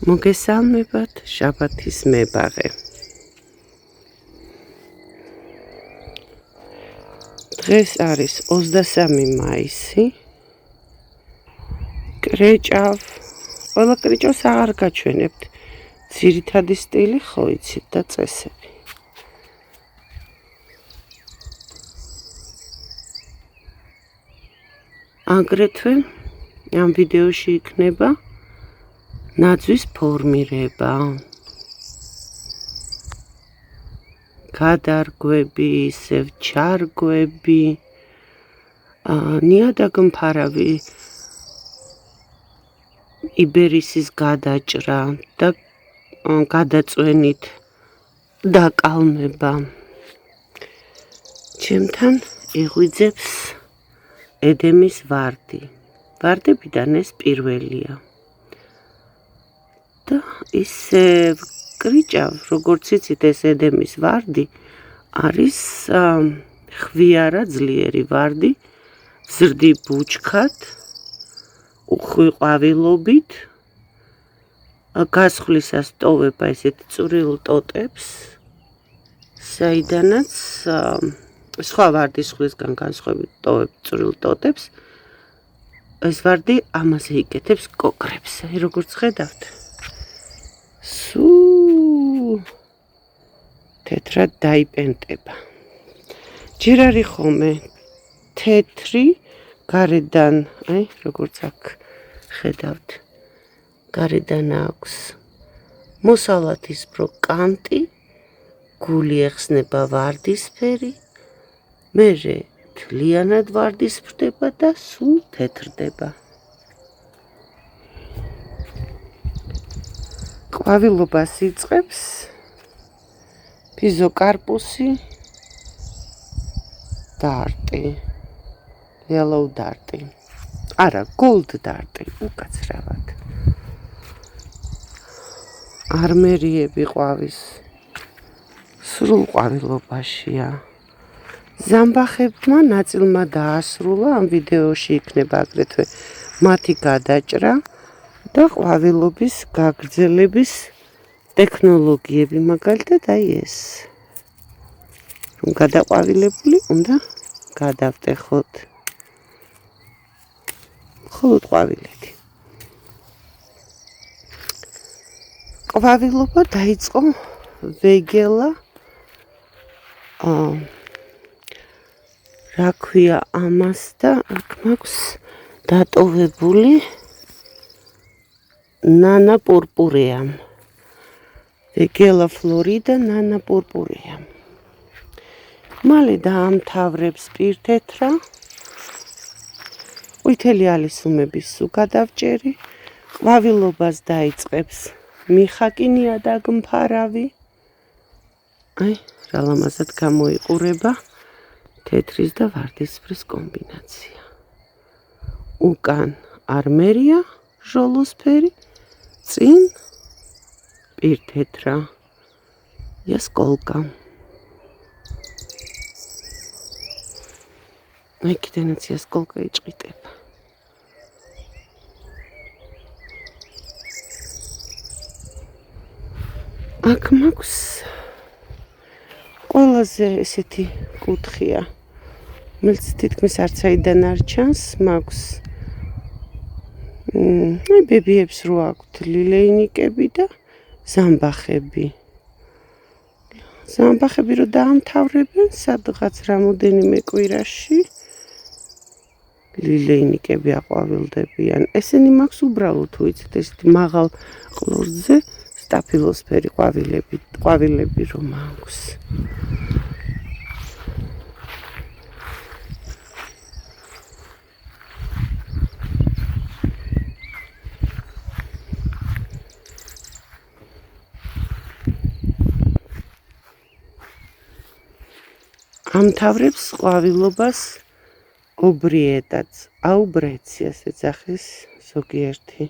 მოგესალმებათ შაბათის მებაღე. დღეს არის 23 მაისი. კრეჭავ. ყველა კრეჭავს აღარ გაჩვენებთ. ძირითადი სტილი ხო იცით და წესები. აგრეთვე ამ ვიდეოში იქნება ნაძვის ფორმირება, გადარგვები, ისევ ჩარგვები, ნიადაგმფარავი იბერისის გადაჭრა და გადაწვენით დაკალმება. ჩემთან იღვიძებს ედემის ვარდი. ვარდებიდან ეს პირველია. და ისევ კრიჭავ, როგორც იცით, ეს ედემის ვარდი არის ხვიარა ძლიერი ვარდი, ზრდი ბუჩქად, უხვი ყვავილობით, გასხვლისას ტოვება ესეთ წვრილ ტოტებს, საიდანაც სხვა ვარდის ხვლისგან განსხვავებით ტოვებ წვრილ ტოტებს, ეს ვარდი ამაზე იკეთებს კოკრებს, როგორც ხედავთ. თეთრად დაიპენტება. ჯერ არის ხოლმე თეთრი, გარედან, როგორც აქ ხედავთ, გარედან აქვს მოსალათისფრო კანტი, გული ეხსნება ვარდისფერი, მერე თლიანად ვარდისფრდება და სულ თეთრდება. ყვავილობას იწყებს ფიზოკარპუსი დარტი, yellow დარტი, არა, gold დარტი, უკაცრავად. არმერიები ყვავის სრულ ყვავილობაშია. ზამბახებმა ნაწილმა დაასრულა, ამ ვიდეოში იქნება აგრეთვე მათი გადაჭრა და ყვავილობის გაგრძელების ტექნოლოგიები, მაგალითად აი ეს. რომ გადაყვავილებული უნდა გადავტეხოთ. მხოლოდ ყვავილები. ყვავილობა დაიწყო ვეგელა, რა ქვია ამას და აქ მაქვს დატოვებული ნანა პურპურეამ. ვეგელა ფლორიდა ნანა პურპურეამ. მალე დაამთავრებს პირთეთრა, ყვითელი ალისუმების სუგადავჭერი, ყვავილობას დაიწყებს მიხაკი ნიადაგმფარავი. რა ლამაზად გამოიყურება თეთრის და ვარდისფრის კომბინაცია. უკან არმერია ჟოლოსფერი, წინ პირთეთრა იასკოლკა. იქიდანაც იასკოლკა იჭყიტება. აქ მაქვს ყველაზე ესეთი კუთხია, რომელიც თითქმის არც აიდან არ ჩანს, მაქვს ბებიებს რო აქვთ ლილეინიკები და ზამბახები. ზამბახები რო დაამთავრებენ სადღაც რამოდენიმე კვირაში, ლილეინიკები აყვავილდებიან. ესენი მაქვს უბრალოდ, თუ იცით, ესეთი მაღალ ყლორტზე სტაფილოსფერი ყვავილები რომ აქვს. ამთავრებს ყვავილობას ობრიეტაც, აუბრეციას ეძახის ზოგიერთი.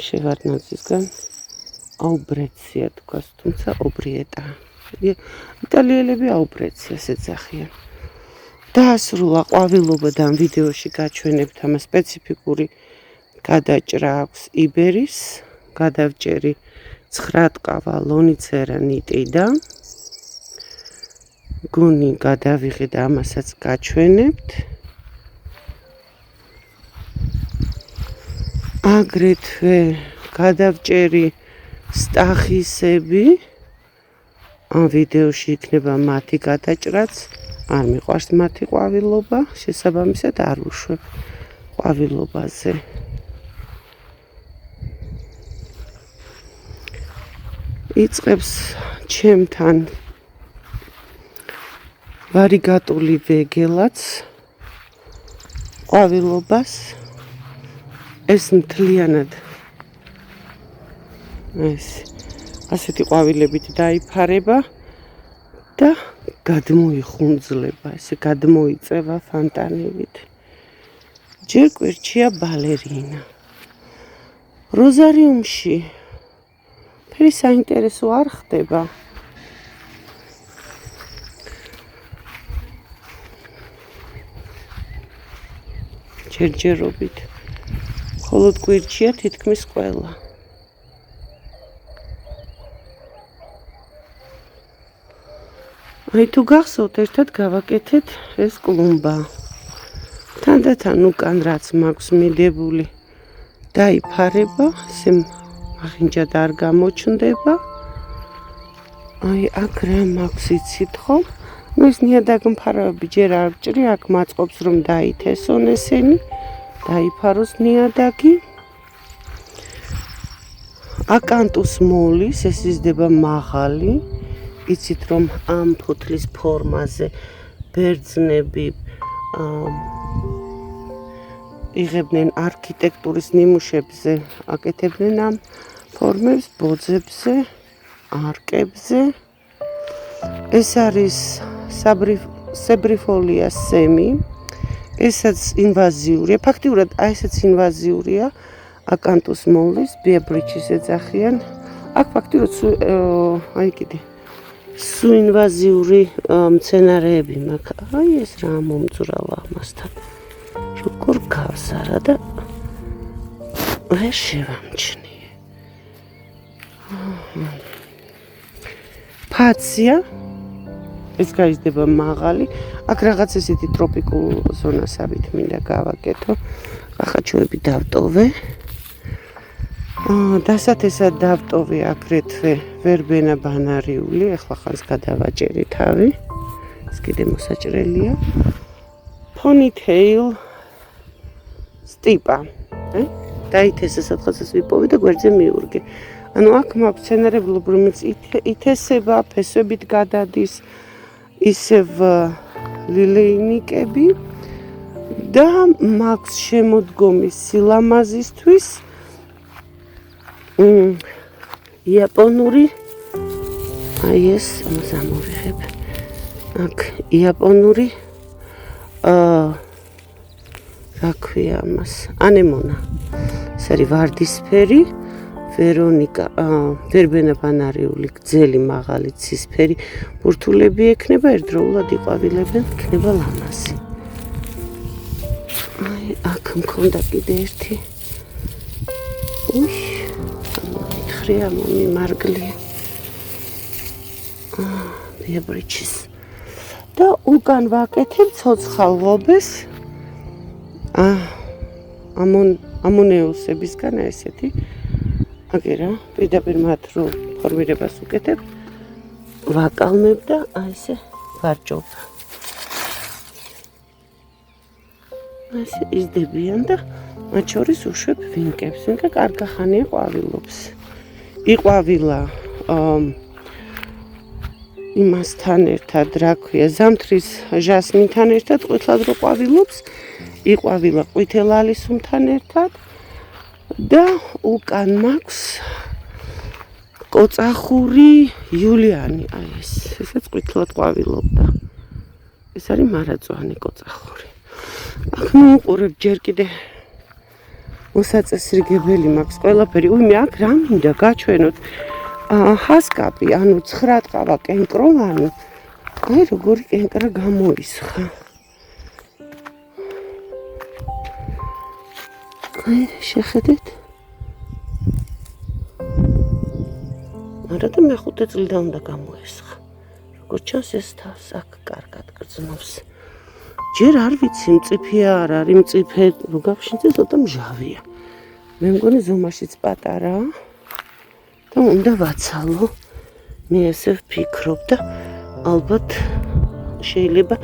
შევარდნაძისგან აუბრეცია თქვას, თუმცა ობრიეტა. იტალიელები აუბრეციას ეძახიან. დაასრულა ყვავილობა და ამ ვიდეოში გაჩვენებთ ამას სპეციფიკური გადაჭრა აქვს იბერის გადავჭერი 9 ტყავა ლონიცერა ნიტი და გუნი გადავიღე და ამასაც გაჩვენებთ. აგრეთვე გადავჭერი სტახისები. ამ ვიდეოში იქნება მათი გადაჭრაც. არ მიყვარს მათი ყვავილობა, შესაბამისად არ ვუშვებ ყვავილობაზე. იწყებს ჩემთან ვარიგატული ვეგელაც ყვავილობას. ეს მთლიანად ეს ასეთი ყვავილებით დაიფარება და გადმოიხუნძლება, ესე გადმოიწევა ფანტანებით. ჯერ კვირჩია ბალერინა. როზარიუმში ფერი საინტერესო არ ხდება. ჯერჯერობით. მხოლოდ კვირჩია თითქმის ყველა. აი თუ გახსოვთ, ერთად გავაკეთეთ ეს კლუმბა. თანდათან უკან რაც მაქვს მიდებული დაიფარება, ესე აღინჯად არ გამოჩნდება. აი აქ რა მაქვს იცით ხომ? ნუ ეს ნიადაგმფარავები ჯერ არ ვჭრი, აქ მაწყობს რომ დაითესონ ესენი, დაიფაროს ნიადაგი. აკანტუს მოლის, ეს იზრდება მაღალი. იცით რომ ამ ფოთლის ფორმაზე ბერძნები იღებდნენ არქიტექტურის ნიმუშებზე, აკეთებდნენ ამ ფორმებს ბოძებზე, არკებზე. ეს არის სებრიფოლია სემი. ესაც ინვაზიურია, ფაქტიურად ესეც ინვაზიურია, აკანტუს მოლის, ბიაბრიჩის ეძახიან. აქ ფაქტიურად აი კიდე სუ ინვაზიური მცენარეები მაქვს. აი ეს რა მომძრავა ამასთან. როგორ გავსარა და ვერ შევამჩნიე. ფაცია ეს გაიზრდება მაღალი. აქ რაღაც ესეთი ტროპიკულ ზონასავით მინდა გავაკეთო. ახაჩოები დავტოვე. დასათესად დავტოვე აგრეთვე ვერბენა ბანარიული, ახლა ხანს გადავაჭერი თავი. ეს კიდე მოსაჭრელია. Ponytail სტიპა. დაითესე სადღაცას ვიპოვე და გვერდზე მიურგე. ანუ აქ მაქვს მცენარებლობ, რომელიც ითესება, ფესვებით გადადის, ისევ ლილეინიკები და მაქვს შემოდგომი სილამაზისთვის იაპონური აი ეს ამას ამოვიღებ. აქ იაპონური რა ქვია ამას? ანემონა. ეს არის ვარდისფერი, ვერონიკა, ვერბენა ბანარიული, გრძელი, მაღალი, ცისფერი ბურთულები ექნება, ერთდროულად იყვავილებენ, იქნება ლამაზი. აი, აქ მქონდა კიდე ერთი. ხრია მომიმარგლია. ბიაბრიჩის. და უკან ვაკეთებ ცოცხალ ღობეს. ამონეუსებისგან ესეთი. აგერა, პირდაპირ მათ რო ფორმირებას უკეთებ, ვაკალმებ და აი ესე ვარჯობ. ასე იზრდებიან და მათ შორის უშვებ ვინკებს. ვინკა კარგი ხანია ყვავილობს. იყვავილა იმასთან ერთად, რა ქვია, ზამთრის ჟასმინთან ერთად ყვითლად რო ყვავილობს, იყვავილა ყვითელ ალისუმთან ერთად და უკან მაქვს კოწახური იულიანი, აი ესაც ყვითლად ყვავილობდა. ეს არის მარაწვანი კოწახური. აქ მოუყურებ ჯერ კიდე მოსაწესრიგებელი მაქვს ყველაფერი. მე აქ რა მინდა გაჩვენოთ? ჰასკაპი, ანუ 9 ტყავა კენკროვანი. აი როგორი კენკრა გამოისხა. აი შეხედეთ. მაგრამ და მეხუთე წლიდან უნდა გამოესხა. როგორც ჩანს ეს თავს აქ კარგად გრძნობს. ჯერ არ ვიცი მწიფეა არ არის მწიფე როგაფშინზე ცოტა მჟავია. მე მგონი ზომაშიც პატარაა და უნდა ვაცალო. მე ესე ვფიქრობ და ალბათ შეიძლება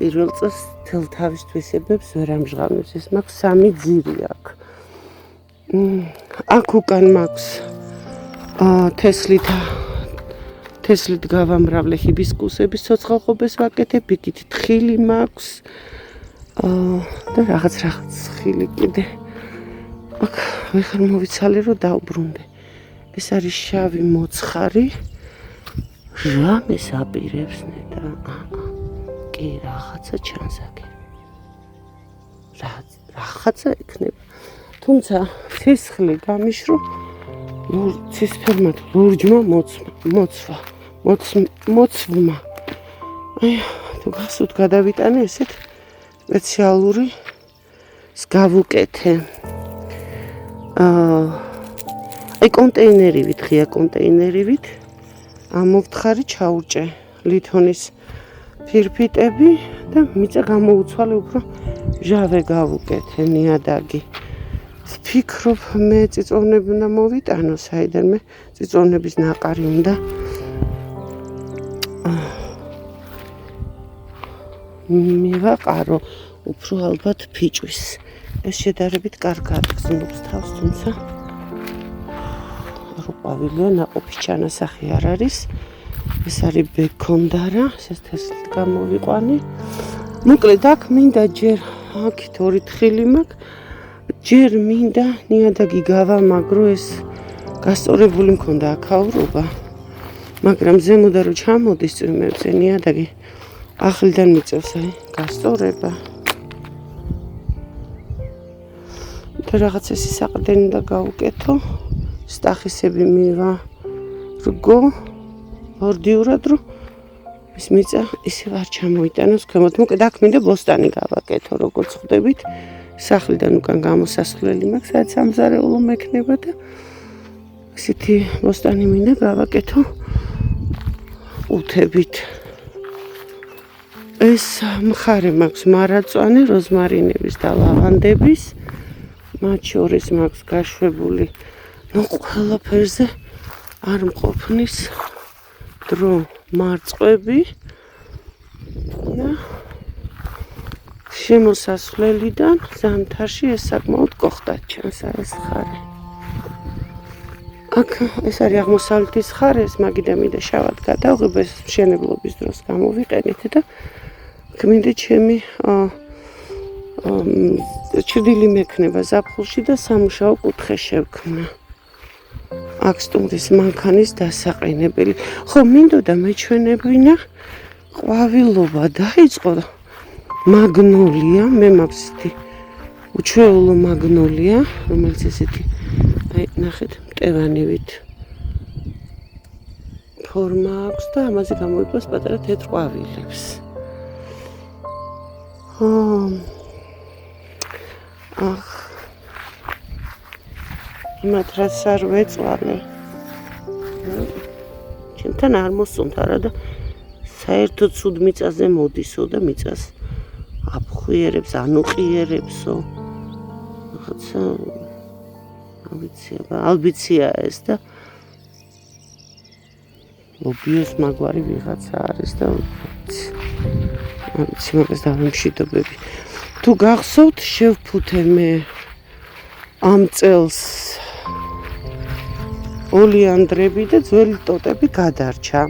პირველ წელს თელ თავის თვისებებს ვერ ამჟღავნებს. ეს მაქვს 3 ძირი აქ. აქ უკან მაქვს თესლით გავამრავლე ჰიბისკუსების ცოცხალყობას ვაკეთებ, იქით თხილი მაქვს და რაღაც ხილი კიდე. აქ ვეხარ მოვიცალე რომ დავბრუნდე. ეს არის შავი მოცხარი. ჟამეს აპირებს და კი რაღაცა ჩანს აქ. რაღაცა იქნება. თუმცა ცისხლი გამიშრო ცისფერმად ლურჯმა მოცვმა. აი, თუ გასუთ გადავიტანე ესეთ სპეციალური გავუკეთე. აი კონტეინერივით, ღია კონტეინერივით ამოვთხარი ჩაურჭე ლითონის ფირფიტები და მიწა გამოუცვალე უფრო ჟავე გავუკეთე ნიადაგი. ვფიქრობ მე წიწოვნები უნდა მოვიტანო საიდანმე წიწოვნების ნაყარი უნდა მივაყარო უფრო ალბათ ფიჭვის. ეს შედარებით კარგად გრძნობს თავს, თუმცა რუპავილია ნაყოფის ჩანასახი არ არის. ეს არის ბექონდარა, ეს თესლით გამოვიყვანე. მოკლედ აქ მინდა ჯერ აქით 2 თხილი მაქვს. ჯერ მინდა ნიადაგი გავამაგრო, ეს გასწორებული მქონდა აქაურობა, მაგრამ ზემოდან რო ჩამოდის წვიმებზე ნიადაგი ახლიდან მიწევს აი გასწორება. და რაღაც ესი საყრდენი უნდა გავუკეთო, სტახისები მივარგო ორდიურად, რომ ეს მიწა ისევ არ ჩამოიტანოს ქვემოთ. მოკლედ აქ მინდა ბოსტანი გავაკეთო, როგორც ხვდებით. სახლიდან უკან გამოსასვლელი მაქვს, სადაც სამზარეულო მექნება და ესეთი ბოსტანი მინდა გავაკეთო უთებით. ეს მხარე მაქვს მარაწვანე, როზმარინების და ლავანდების. მათ შორის მაქვს გაშვებული, ნუ ყველაფერზე არ მყოფნის დრო მარწყვები და შემოსასვლელიდან ზამთარში ეს საკმაოდ კოხტად ჩანს ეს ხარი. აქ ეს არის აღმოსავლეთის ხარი, ეს მაგიდან მინდა შავად გადავღებ, ეს მშენებლობის დროს გამოვიყენეთ და აქ მინდა ჩემი ჭრილი მექნება ზაფხულში და სამუშაო კუთხე შევქმნა. აქ სტუმრის მანქანის დასაყენებელი. ხო, მინდოდა მეჩვენებინა ყვავილობა დაიწყო მაგნოლია, მე მაქვს ესეთი უჩვეულო მაგნოლია, რომელიც ესეთი აი ნახეთ მტევანივით ფორმა აქვს და ამაზე გამოიკვას პატარა თეთრ ყვავილებს. იმათ რაც არ ვეწვალე. ჩემთან არ მოსუნთ არა და საერთოდ ცუდ მიწაზე მოდისო და მიწას აფხვიერებს, ანუყიერებსო. რაღაცა ალბიცია ეს და ლობიოს მაგვარი ვიღაცა არის და ვიცი მაგას დავემშვიდობები. თუ გახსოვთ, შევფუთე მე ამ წელს ოლეანდრები და ძველი ტოტები გადარჩა.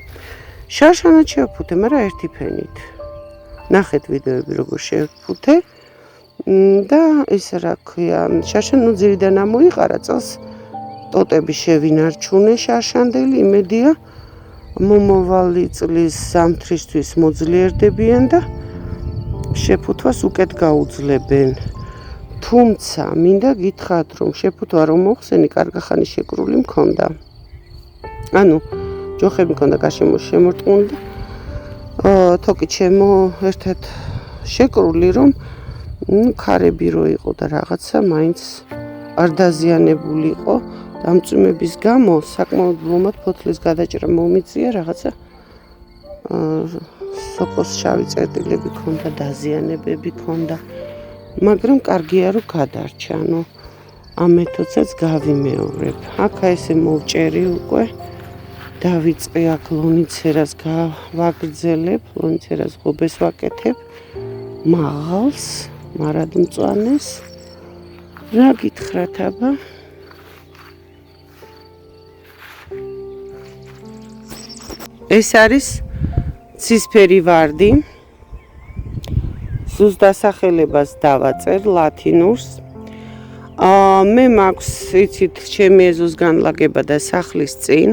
შარშანად შევფუთე, მაგრამ ერთი ფენით. ნახეთ ვიდეოები როგორ შევფუთე და ეს რა ქვია, შარშან ნუ ძირიდან ამოიყარა წელს ტოტები შევინარჩუნე შარშანდელი, იმედია მომავალი წლის ზამთრისთვის მოძლიერდებიან და შეფუთვას უკეთ გაუძლებენ. თუმცა მინდა გითხრათ, რომ შეფუთვა რომ მოხსენი, კარგახანი შეკრული მქონდა. ანუ ჯოხები მქონდა გარშემო შემორტყმული და თოკი ჩემო ერთად შეკრული, რომ ქარები რო იყო და რაღაცა მაინც არ დაზიანებული იყო, დამწვიმების გამო საკმაოდ ლომად ფოთლის გადაჭრა მომიწია, რაღაცა სოკოს შავი წერტილები ქონდა, დაზიანებები ქონდა, მაგრამ კარგია რომ გადარჩა, ანუ ამ მეთოდსაც გავიმეორებ. აქ ესე მოვჭერი უკვე, დავიწყე აქ ლონიცერას გავაგრძელებ, ლონიცერას ღობეს ვაკეთებ, მაღალს, მარადმწვანეს. რა გითხრათ აბა? ეს არის ცისფერი ვარდი. ზუსტ დასახელებას დავაწერ ლათინურს. მე მაქვს, იცით, ჩემი ეზოს განლაგება და სახლის წინ.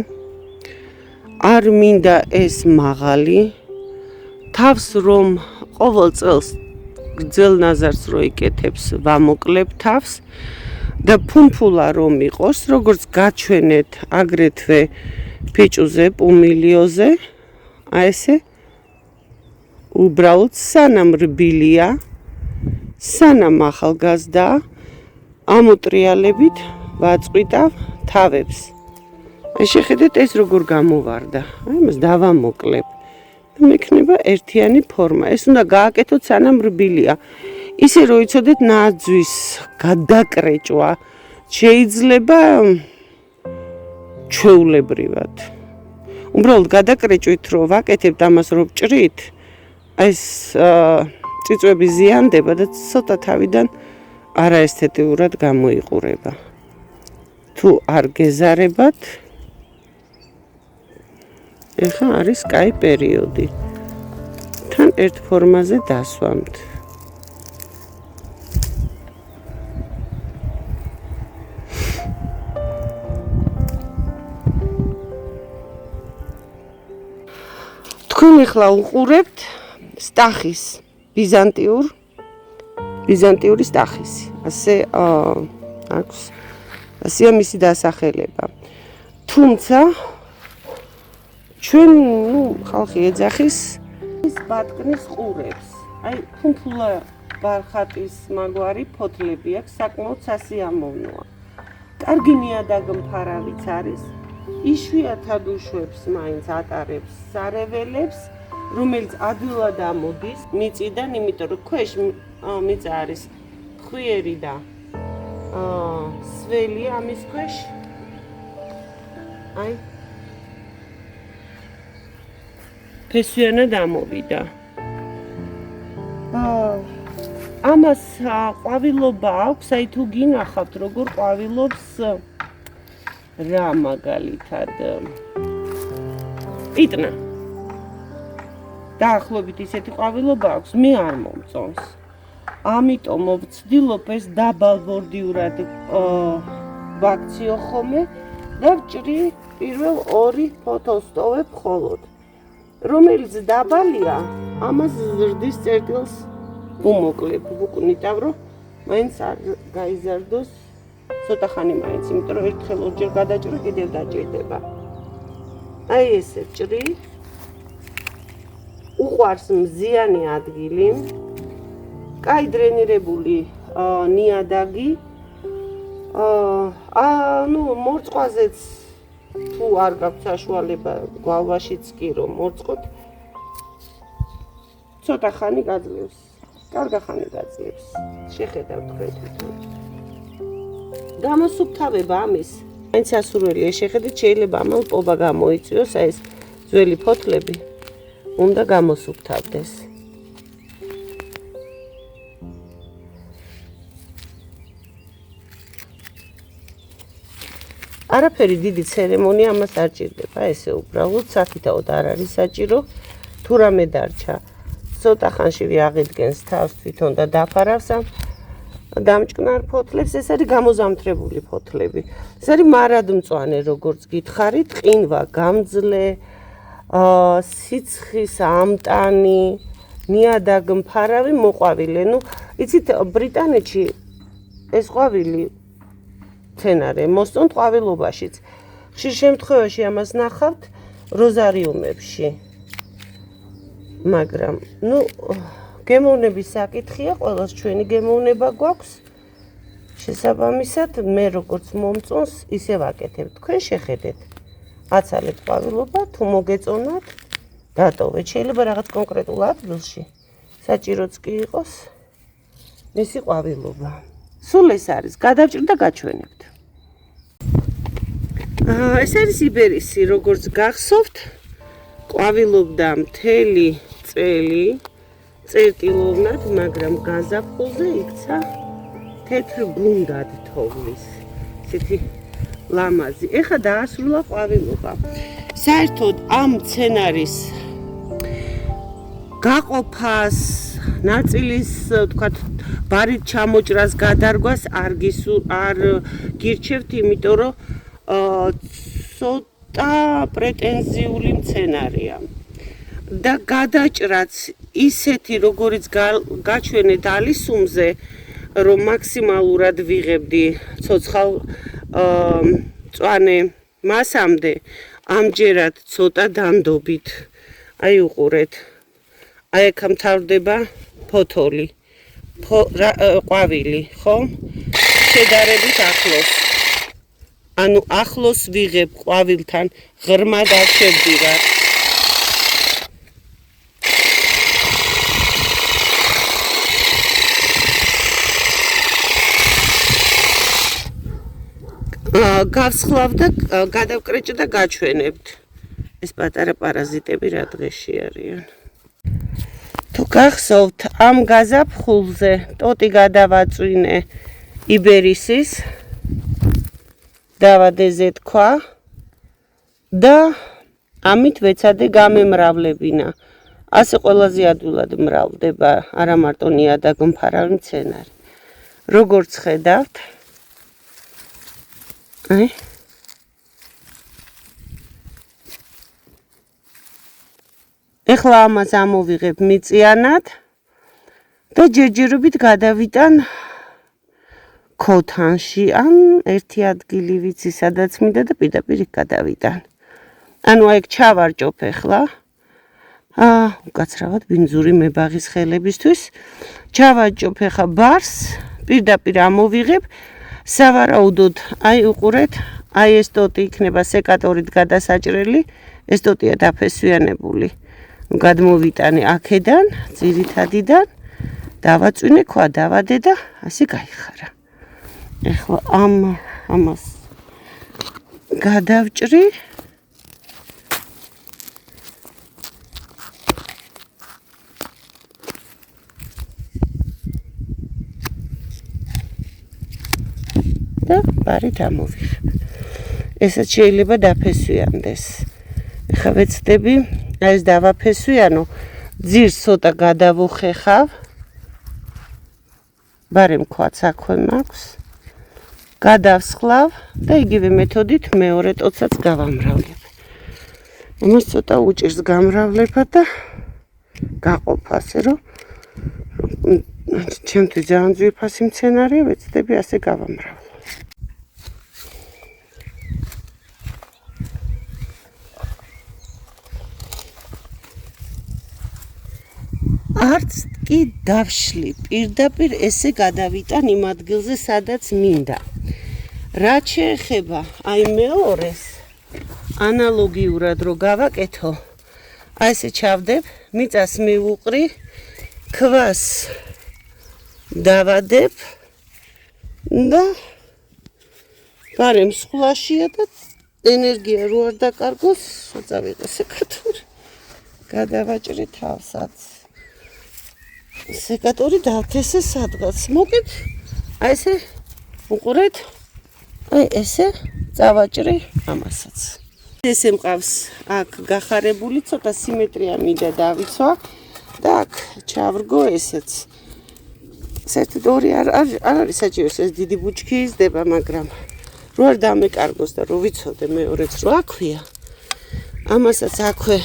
არ მინდა ეს მაღალი. თავს რომ ყოველ წელს გრძელ ნაზარს რო იკეთებს, ვამოკლებ თავს და ფუნფულა რომ იყოს, როგორც გაჩვენეთ აგრეთვე ფიჭუზე, პუმილიოზე, აი ესე უბრალოდ სანამ რბილია, სანამ ახალგაზრდა, ამოტრიალებით ვაწყვიტავ თავებს. აი შეხედეთ ეს როგორ გამოვარდა. აი მას დავამოკლებ. მექნება ერთიანი ფორმა. ეს უნდა გააკეთოთ სანამ რბილია. ისე რომ იცოდეთ ნაძვის გადაკრეჭვა შეიძლება ჩვეულებრივად. უბრალოდ გადაკრეჭვით რომ ვაკეთებთ ამას რომ ჭრით, ეს წიწვები ზიანდება და ცოტა თავიდან არაესთეტიურად გამოიყურება. თუ არ გეზარებათ, ეხლა არის კაი პერიოდი. თან ერთ ფორმაზე დასვამთ. თქვენ ახლა უყურებთ სტახის ბიზანტიური სტახისი. ასე აქვს ასეა მისი დასახელება. თუმცა ჩვენ ხალხი ეძახის ის ბატკნის ყურებს. აი ფუნფულა ბარხატის მაგვარი ფოთლები აქვს, საკმაოდ სასიამოვნოა. კარგი ნიადაგმფარავიც არის. იშვიათად უშვებს მაინც ატარებს სარეველებს, რომელიც ადვილად ამოდის მიწიდან, იმიტომ რომ ქვეშ მიწა არის ხვიერი და სველი ამის ქვეშ. აი ფესვიანად ამოვიდა. ამას ყვავილობა აქვს, აი თუ გინახავთ როგორ ყვავილობს რა მაგალითად პიტნა. დაახლოებით ისეთი ყვავილობა აქვს, მე არ მომწონს. ამიტომ ვცდილობ ეს დაბალბორდიურად ვაქციო ხოლმე და ვჭრი პირველ 2 ფოთოლს ტოვებ ხოლოდ. რომელიც დაბალია, ამას ზრდის წერტილს უმოკლებ, ვუკვნიტავ, რომ მაინც არ გაიზარდოს ცოტა ხანი მაინც, იმიტომ რომ ერთხელ ორჯერ გადაჭრა კიდევ დაჭირდება. აი ესე ჭრი. უყვარს მზიანი ადგილი. კაი დრენირებული ნიადაგი. ნუ მორწყვაზეც თუ არ გაქვთ საშუალება გვალვაშიც კი რომ მორწყოთ, ცოტა ხანი გაძლევს. კარგი ხანი გაძლევს. შეხედავთ თქვენ. გამოსუფთავება ამის. მაინც ასურველია, შეხედეთ, შეიძლება ამან პობა გამოიწვიოს, აი ეს ძველი ფოთლები უნდა გამოსუფთავდეს. არაფერი დიდი ცერემონია ამას არ ჭირდება, ესე უბრალოდ საფითაოდ არ არის საჭირო, თუ რამე დარჩა. ცოტა ხანში აღიდგენს თავს თვითონ და დაფარავს ამ დამჭკნარ ფოთლებს. ეს არის გამოზამთრებული ფოთლები. ეს არის მარადმწვანე, როგორც გითხარით, ყინვა გამძლე, სიცხის ამტანი, ნიადაგმფარავი მოყვავილე. ნუ იცით, ბრიტანეთში ეს ყვავილი მცენარე მოსწონთ ყვავილობაშიც. ხშირ შემთხვევაში ამას ნახავთ როზარიუმებში. მაგრამ, ნუ გემოვნების საკითხია, ყველას ჩვენი გემოვნება გვაქვს. შესაბამისად მე როგორც მომწონს ისე ვაკეთებ. თქვენ შეხედეთ. აცალეთ ყვავილობა, თუ მოგეწონათ, დატოვეთ. შეიძლება რაღაც კონკრეტულ ადგილში საჭიროც კი იყოს მისი ყვავილობა. სულ ეს არის, გადავჭრით და გაჩვენებთ. ეს არის იბერისი, როგორც გახსოვთ, ყვავილობდა მთელი წელი, წერტილოვნად, მაგრამ გაზაფხულზე იქცა თეთრ გუნდად თოვლის. ესეთი ლამაზი. ეხლა დაასრულა ყვავილობა. საერთოდ ამ მცენარის გაყოფას, ნაწილის, თქვათ, ბარით ჩამოჭრას, გადარგვას არ გირჩევთ, იმიტომ რომ ცოტა პრეტენზიული მცენარეა. და გადაჭრაც ისეთი, როგორიც გაჩვენეთ ალისუმზე, რომ მაქსიმალურად ვიღებდი ცოცხალ მწვანე მასამდე, ამჯერად ცოტა დანდობით. აი უყურეთ. აი აქ მთავრდება ფოთოლი, ყვავილი, ხო? შედარებით ახლოს. ანუ ახლოს ვიღებ ყვავილთან, ღრმად არ შევდივარ. გავსხლავ და გადავკრეჭ და გაჩვენებთ. ეს პატარა პარაზიტები რა დღეში არიან. თუ გახსოვთ, ამ გაზაფხულზე ტოტი გადავაწვინე იბერისის, დავადეზე თქვა და ამით ვეცადე გამემრავლებინა. ასე ყველაზე ადვილად მრავლდება არა მარტო ნიადაგ მფარავი მცენარე. როგორც ხედავთ, ეხლა ამას ამოვიღებ მიწიანად და ჯერჯერობით გადავიტან ქოთანში, ან ერთი ადგილი ვიცი, სადაც მინდა და პირდაპირ გადავიტან. ანუ აქ ჩავარჭოფ ეხლა. უკაცრავად ბინძური მებაღის ხელებისთვის. ჩავარჭოფ ეხლა ბარს, პირდაპირ ამოვიღებ. სავარაუდოდ, აი უყურეთ, აი ეს ტოტი იქნება სეკატორით გადასაჭრელი, ეს ტოტია დაფესვიანებული. გადმოვიტანე აქედან, ძირითადიდან, დავაწვინე, ქვა დავადე და ასე გაიხარა. ეხლა ამას გადავჭრი. და ბარით ამოვიღებ. ესაც შეიძლება დაფესვიანდეს. ეხლა ვეცდები, ეს დავაფესვიანო, ძირს ცოტა გადავუხეხავ. ბარი მქვაც აქვე მაქვს. გადავსხლავ და იგივე მეთოდით მეორე ტოტსაც გავამრავლებ. ამას ცოტა უჭირს გამრავლება და გაყოფა, ასე რომ ჩემთვის ძალიან ძვირფასი მცენარეა, ვეცდები ასე გავამრავლო. არც კი დავშლი, პირდაპირ ესე გადავიტან იმ ადგილზე, სადაც მინდა. რაც შეეხება აი მეორეს, ანალოგიურად რო გავაკეთო, აი ესე ჩავდებ, მიწას მივუყრი, ქვას დავადებ და გარემ სხლაშია და ენერგია რო არ დაკარგოს, წავიღე სეკატორი. გადავაჭრე თავსაც. სეკატორი დავთესე სადღაც. მოკეთ, აი ესე უყურეთ, აი ესე წავაჭრე ამასაც. ესე მყავს აქ გახარებული, ცოტა სიმეტრია მინდა დავიცვა და აქ ჩავრგო ესეც. საერთოდ ორი არ არის საჭირო, ეს დიდი ბუჩქი იზრდება, მაგრამ რო არ დამეკარგოს და რო ვიცოდე მეორეც რო აქვია, ამასაც აქვე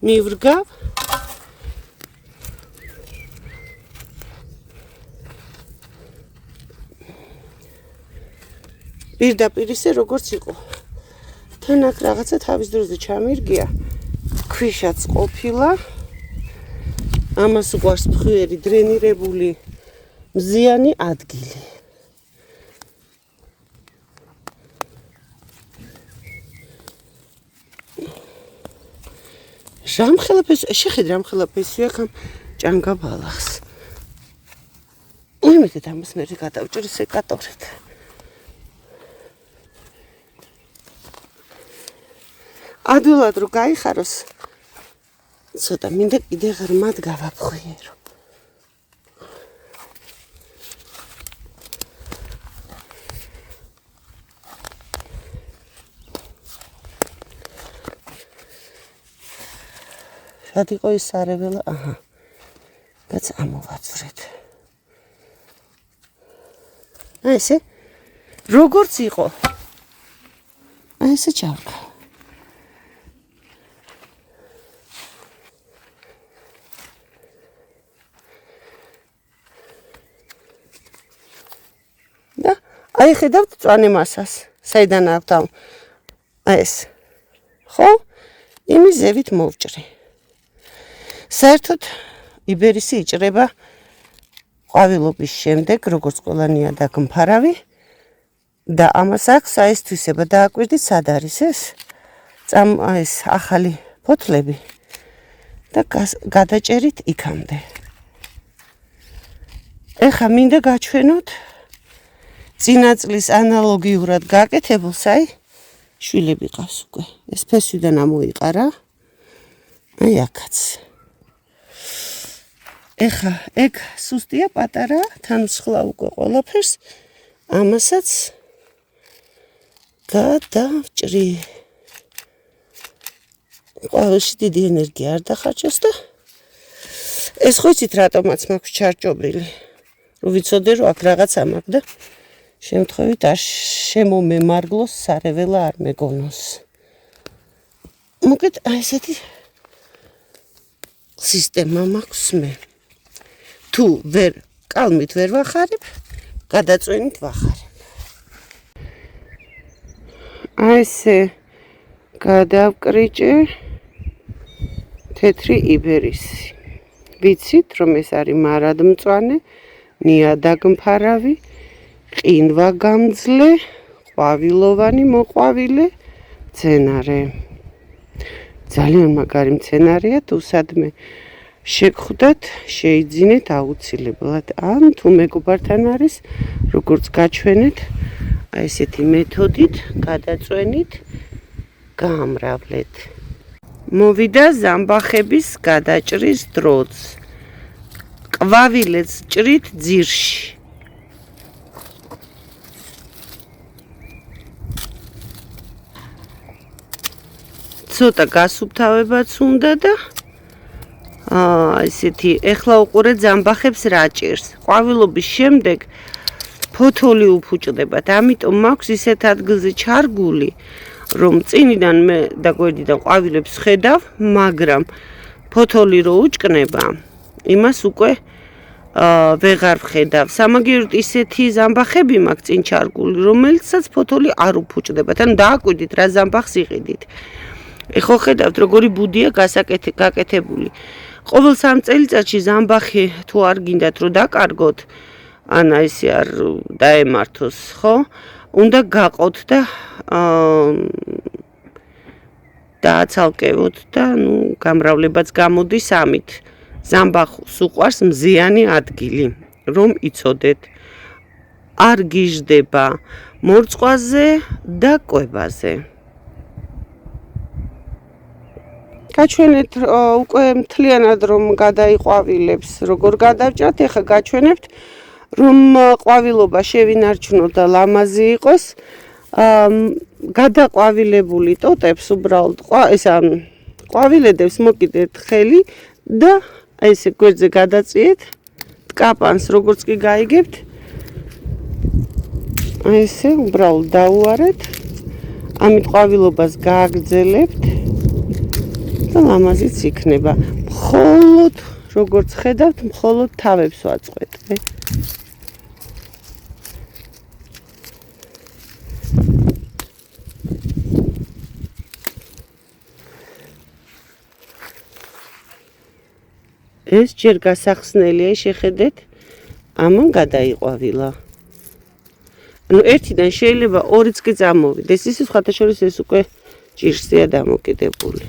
მივრგავ. პირდაპირ ისე როგორც იყო. თან აქ რაღაცა თავის დროზე ჩამირგია, ქვიშაც ყოფილა. ამას უყვარს ფხვიერი დრენირებული მზიანი ადგილი. რამხელაფეს შეხედე რამხელაფესია ხამ ჭანგა ბალახს. იმედად ამას მე გადავჭრი სეკატორით. ადვილად რო გაიხაროს. ცოტა მინდა კიდე ღრმად გავაფხვიერო. რად იყო ის სარეველა? აჰა. რაც ამოვაწვრეთ. აი ესე როგორც იყო. აი ესე ჩავკა. და აი ხედავთ წვანე მასას. საიდან აქვთ ამ ეს. ხო? იმის ზევით მოვჭრი. საერთოდ იბერისი იჭრება ყვავილობის შემდეგ, როგორც ყველა ნიადაგმფარავი და ამას აქვს ეს თვისება დააკვირდით სად არის ეს? ეს ახალი ფოთლები და გადაჭერით იქამდე. ეხა მინდა გაჩვენოთ წინა წლის ანალოგიურად გაკეთებულს, აი შვილები ყავს უკვე. ეს ფესვიდან ამოიყარა. აი აქაც. ეხა ეგ სუსტია პატარა, თან მსხლა უკვე ყველაფერს, ამასაც გადავჭრი. ყვავილში დიდი ენერგია არ დახარჯოს და ეს ხო იცით რატომაც მაქვს ჩარჭობილი. რომ ვიცოდე რომ აქ რაღაცა მაქვს და შემთხვევით არ შემომემარგლოს სარეველა არ მეგონოს. მოკეთ აი ესეთი სისტემა მაქვს მე. თუ ვერ კალმით ვერ ვახარებ, გადაწვენით ვახარებ. აი ესე გადავკრიჭე თეთრი იბერისი. ვიცით რომ ეს არის მარადმწვანე, ნიადაგმფარავი, ყინვაგამძლე, ყვავილოვანი მოყვავილე მცენარე. ძალიან მაგარი მცენარეა, თუ სადმე შეგხვდათ, შეიძინეთ აუცილებლად. ან თუ მეგობართან არის, როგორც გაჩვენეთ, აი ესეთი მეთოდით გადაწვენით, გაამრავლეთ. მოვიდა ზამბახების გადაჭრის დროც. ყვავილებს ჭრით ძირში. ცოტა გასუფთავებაც უნდა და ესეთი ეხლა უყურეთ ზამბახებს რა ჭირს. ყვავილობის შემდეგ ფოთოლი უფუჭდებათ. ამიტომ მაქვს ისეთ ადგილზე ჩარგული, რომ წინიდან მე და გვერდიდან ყვავილებს ხედავ, მაგრამ ფოთოლი რო უჭკნება, იმას უკვე ვეღარ ვხედავ. სამაგიეროდ ისეთი ზამბახები მაქვს წინ ჩარგული, რომელიცაც ფოთოლი არ უფუჭდებათ. ან დააკვირდით რა ზამბახს იყიდით. ეხო ხედავთ როგორი ბუდია გაკეთებული. ყოველ 3 წელიწადში ზამბახი თუ არ გინდათ რომ დაკარგოთ, ან ესე არ დაემართოს, ხო? უნდა გაყოთ და დააცალკევოთ და გამრავლებაც გამოდის ამით. ზამბახს უყვარს მზიანი ადგილი, რომ იცოდეთ. არ გიждდება მორწყვაზე და კვებაზე. გაჩვენეთ უკვე მთლიანად რომ გადაიყვავილებს, როგორ გადავჭრათ, ეხლა გაჩვენებთ რომ ყვავილობა შევინარჩუნოთ და ლამაზი იყოს. გადაყვავილებული ტოტებს უბრალოდ ყვავილედებს მოკიდეთ ხელი და ესე გვერდზე გადაწიეთ, ტკაპანს როგორც კი გაიგებთ, ესე უბრალოდ დაუარეთ, ამით ყვავილობას გააგრძელებთ და ლამაზიც იქნება. მხოლოდ როგორც ხედავთ, მხოლოდ თავებს ვაწყვეტე. ეს ჯერ გასახსნელია, შეხედეთ, ამან გადაიყვავილა. ანუ ერთიდან შეიძლება ორიც კი წამოვიდეს. ის სხვათა შორის ეს უკვე ჭირსია დამოკიდებული.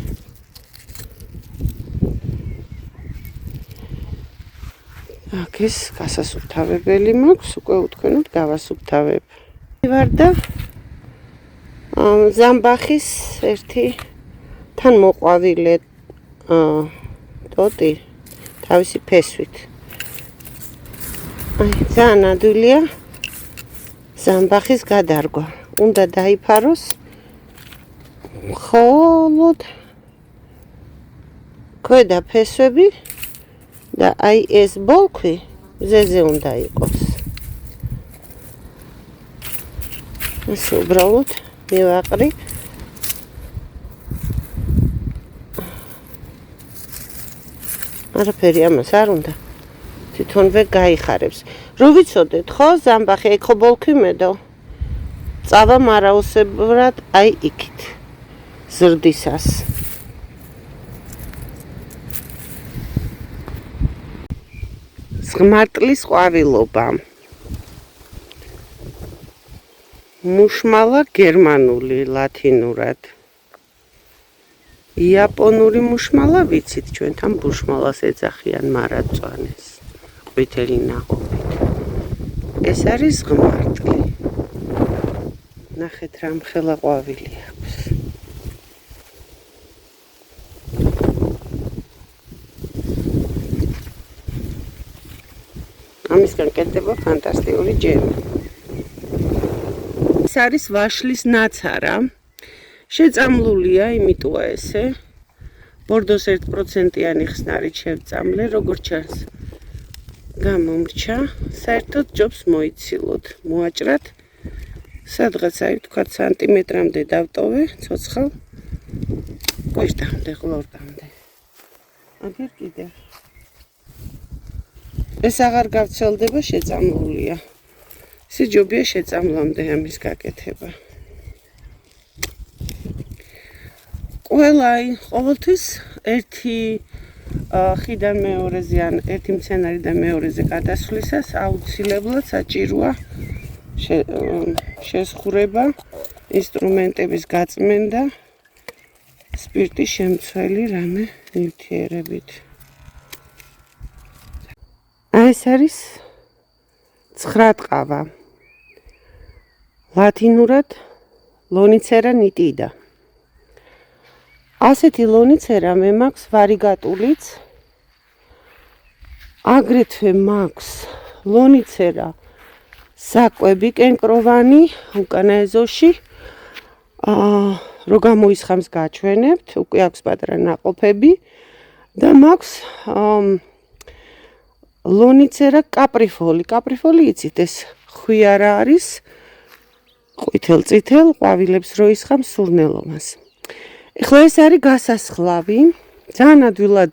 აქ ეს გასასუფთავებელი მაქვს, უკვე უთქვენოდ გავასუფთავებ. ვარ და ზამბახის ერთი თან მოყვავილე ტოტი თავისი ფესვით. ძალიან ადვილია ზამბახის გადარგვა. უნდა დაიფაროს მხოლოდ ქვედა ფესვები და აი ეს ბოლქვი მზეზე უნდა იყოს. ეს უბრალოდ მივაყრი. არაფერი ამას არ უნდა. თვითონვე გაიხარებს. რო ვიცოდეთ ხო ზამბახი ეგ ხო ბოლქვი მედო. წავა მარაოსებრად აი იქით. ზრდისას. ღმარტლის ყვავილობა. მუშმალა გერმანული ლათინურად. იაპონური მუშმალა ვიცით ჩვენთან ბუშმალას ეძახიან მარადწვანეს. ყვითელი ნაყოფით. ეს არის ღმარტლი. ნახეთ რა მხელა ყვავილი აქვს. ამისგან კეთდება ფანტასტიკური ჯემი. ეს არის ვაშლის ნაცარა. შეწამლულია, იმიტოა ესე. ბორდოს 1%-იანი ხსნარით შევწამლე, როგორც ჩანს. გამომრჩა, საერთოდ ჯობს მოიცილოთ, მოაჭრათ. სადღაც აი ვთქვათ სანტიმეტრამდე დავტოვე, ცოცხალ კვირტამდე, ყლორტამდე. აგერ კიდევ. ეს აღარ გავცელდება, შეწამლულია. სიჯობია შეწამლამდე ამის გაკეთება. ყოველთვის ერთი ხიდან მეორეზე ან ერთი მცენარიდან მეორეზე გადასვლისას აუცილებლად საჭიროა შესხურება, ინსტრუმენტების გაწმენდა, სპირტის შემცველი რამე ნივთიერებით. ეს არის ცხრატყავა. ლათინურად ლონიცერა ნიტიდა. ასეთი ლონიცერა მე მაქვს ვარიგატულიც. აგრეთვე მაქვს ლონიცერა საკვები კენკროვანი უკანა ეზოში. რო გამოისხამს გაჩვენებთ, უკვე აქვს პატარა ნაყოფები და მაქვს ლონიცერა კაპრიფოლი. კაპრიფოლი იცით ეს ხვიარა არის. ყვითელ-წითელ ყვავილებს რო ისხამს სურნელოვანს. ეხლა ეს არის გასასხლავი. ძალიან ადვილად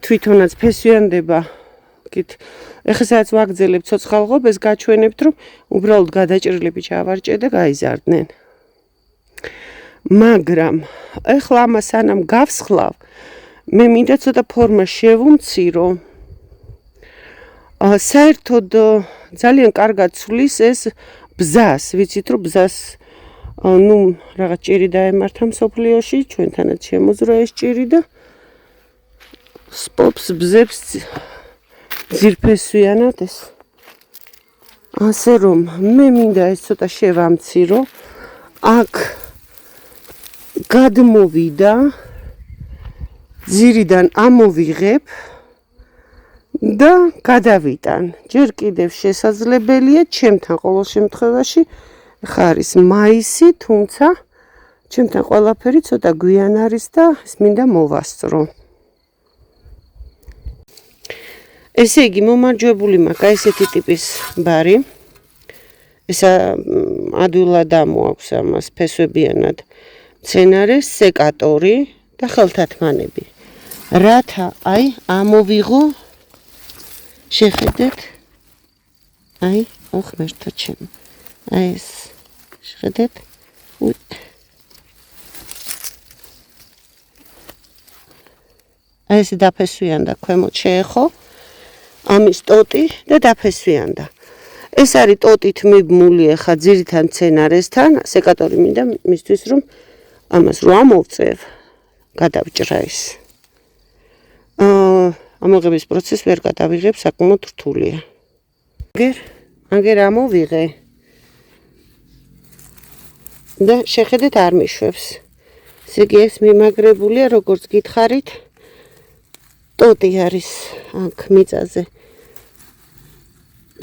თვითონაც ფესვიანდება. ეხლა სადაც ვაგრძელებ ცოცხალ ღობეს გაჩვენებთ, რომ უბრალოდ გადაჭრილები ჩავარჭე და გაიზარდნენ. მაგრამ ეხლა ამას სანამ გავსხლავ, მე მინდა ცოტა ფორმა შევუმცირო. საერთოდ ძალიან კარგად ცვლის ეს ბზას. ვიცით რომ ბზას რაღაც ჭირი დაემართა მსოფლიოში, ჩვენთანაც შემოძრა ეს ჭირი და სპობს ბზებს ძირფესვიანად ეს. ასე რომ მე მინდა ეს ცოტა შევამცირო. აქ გადმოვიდა, ძირიდან ამოვიღებ და გადავიტან. ჯერ კიდევ შესაძლებელია ჩემთან ყოველ შემთხვევაში ხა არის მაისი, თუმცა ჩემთან ყველაფერი ცოტა გვიან არის და ეს მინდა მოვასწრო. ესე იგი მომარჯვებული მაქვს ესეთი ტიპის ბარი. ეს ადვილად ამოაქვს ამას ფესვებიანად მცენარეს, სეკატორი და ხელთათმანები. რათა აი ამოვიღო შეხედეთ. აი, ოხმერთა ჩემ. აი ეს შეხედეთ. აი ეს დაფესვიან და ქვემოთ შეეხო. ამის ტოტი და დაფესვიანდა. ეს არის ტოტით მიბმული ახლა ძირითად მცენარესთან, სეკატორი მინდა მისთვის რომ ამას რო ამოვწევ, გადავჭრა ის. ამოღების პროცესს ვერ გადავიღებ, საკმაოდ რთულია. აგერ ამოვიღე. და შეხედეთ არ მიშვებს. ესე იგი ეს მიმაგრებულია, როგორც გითხარით, ტოტი არის აქ მიწაზე.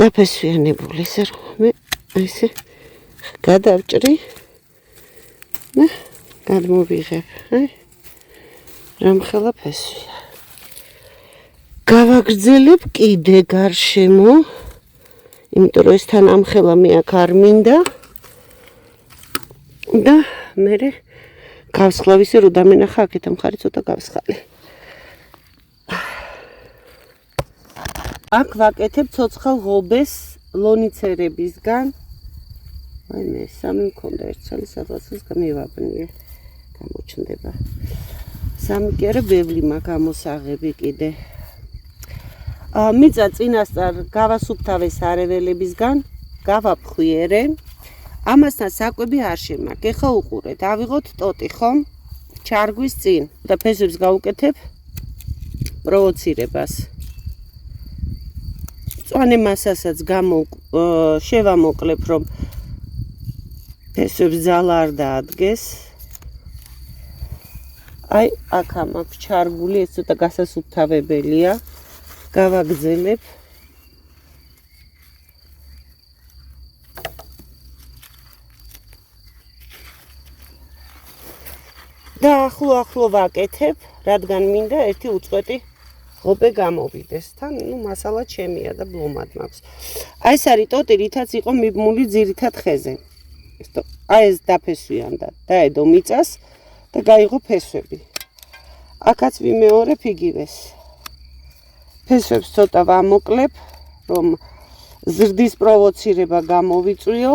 დაფესვიანებული, ესე რომ მე ესე გადავჭრი და გადმოვიღებ. რამხელა ფესვია. გავაგრძელებ კიდე გარშემო, იმიტომ რომ ეს თან ამხელა მე აქ არ მინდა. და მე გავსხლავ ისე რომ დამენახა აქეთ მხარი ცოტა გავსხალე. აქ ვაკეთებ ცოცხალ ღობეს ლონიცერებისგან. აი მე სამი მქონდა ერთ წელი სადღაც გამივაბნიე. გამოჩნდება. სამი კი არა ბევრი მაქვს ამოსაღები კიდე. მიწა წინასწარ გავასუფთავე სარეველებისგან, გავაფხვიერე. ამასთან საკვები არ შემაქვს. ეხლა უყურეთ, ავიღოთ ტოტი ხომ? ჩარგვის წინ და ფესვებს გავუკეთებ პროვოცირებას. მწვანე მასასაც შევამოკლებ, რომ ფესვებს ძალა არ დაადგეს. აი, აქ მაქვს ჩარგული, ეს ცოტა გასასუფთავებელია. გავაგრძელებ. და ახლო ვაკეთებ, რადგან მინდა ერთი უწყვეტი ღობე გამოვიდეს. თან, მასალა ჩემია და ბლომად მაქვს. აი ეს არის ტოტი, რითაც იყო მიბმული ძირითად ხეზე. აი ეს დაფესვიანდა, დაედო მიწას და გაიღო ფესვები. აქაც ვიმეორებ იგივეს. ფესვებს ცოტა ვამოკლებ, რომ ზრდის პროვოცირება გამოვიწვიო.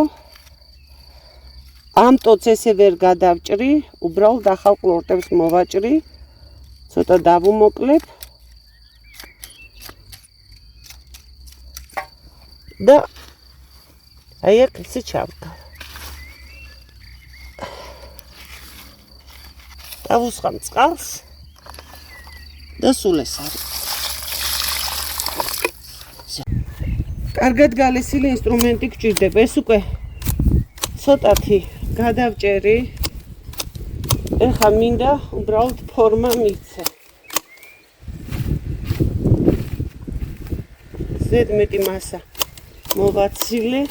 ამ ტოტს ესე ვერ გადავჭრი, უბრალოდ ახალ ყლორტებს მოვაჭრი, ცოტა დავუმოკლებ და აი აქ ესე ჩავდგავ. დავუსხამ წყალს და სულ ეს არის. კარგად გალესილი ინსტრუმენტი გჭირდება. ეს უკვე ცოტათი გადავჭერი. ეხლა მინდა უბრალოდ ფორმა მიცე. ზედმეტი მასა მოვაცილე.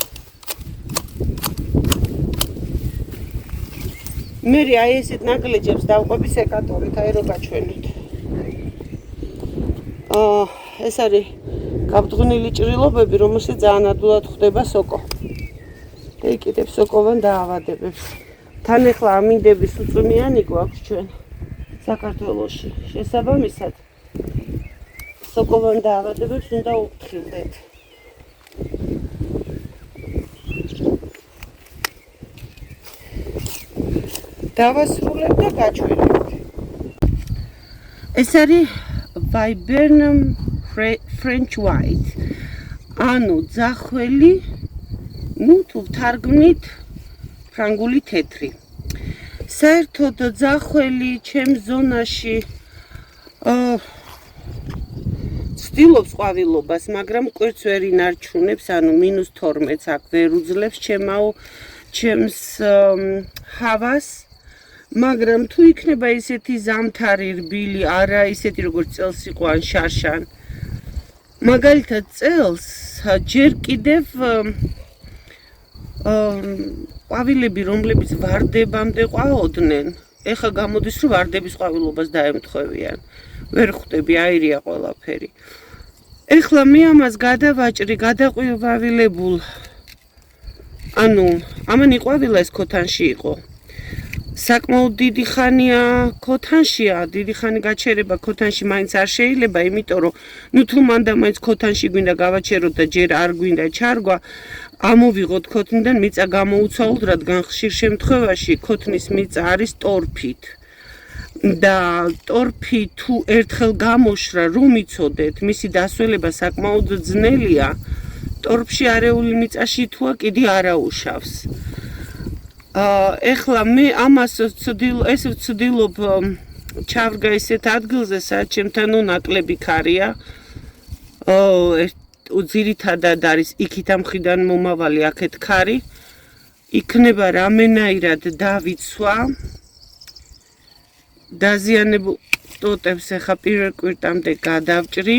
მე აი ესეთ ნაკლეჯებს დავყვები სეკატორით, აი რო გაჩვენოთ. ეს არის გაბძღვნილი ჭრილობები, რომელშიც ძალიან ადვილად ხდება სოკო. და იქიდებ სოკოვან დაავადებებს. თან ახლა ამინდების უწმიანი გვაქვს ჩვენ საქართველოში. შესაბამისად სოკოვან დაავადებებს უნდა უფრთხილდეთ. დავასრულებ და გაჩვენებთ. ეს არის Viburnum French White. ანუ ძახველი, თუ ვთარგმნით ფრანგული თეთრი. საერთოდ ძახველი ჩემ ზონაში ცდილობს ყვავილობას, მაგრამ კვირს ვერ ინარჩუნებს, ანუ -12-ს აქ ვერ უძლებს ჩემს ჰავას. მაგრამ თუ იქნება ისეთი ზამთარი რბილი, არა ისეთი როგორც წელს იყო ან შარშან. მაგალითად წელს ჯერ კიდევ ყვავილები, რომლებიც ვარდებამდე ყვაოდნენ, ეხლა გამოდის, რომ ვარდების ყვავილობას დაემთხვევიან. ვერ ხვდები, აირია ყველაფერი. ეხლა მე ამას გადავაჭრი, გადაყვავილებულ. ანუ ამან იყვავილა ეს ქოთანში იყო. საკმაოდ დიდი ხანია ქოთანშია, დიდი ხანი გაჩერება ქოთანში მაინც არ შეიძლება, იმიტომ რომ თუ მანდა მაინც ქოთანში გვინდა გავაჩეროთ და ჯერ არ გვინდა ჩარგვა, ამოვიღოთ ქოთნიდან მიწა გამოუცვალოთ, რადგან ხშირ შემთხვევაში ქოთნის მიწა არის ტორფით. და ტორფი თუ ერთხელ გამოშრა რომ იცოდეთ, მისი დასველება საკმაოდ ძნელია. ტორფში არეული მიწაში თუა კიდე არაუშავს. ეხლა მე ამას ვცდილობ ჩავრგა ისეთ ადგილზე, სადაც ჩემთან ნაკლები ქარია. ძირითადად არის იქით ამ მხრიდან მომავალი, აქეთ ქარი. იქნება რამენაირად დავიცვა. დაზიანებულ ტოტებს ახლა პირველ კვირტამდე გადავჭრი.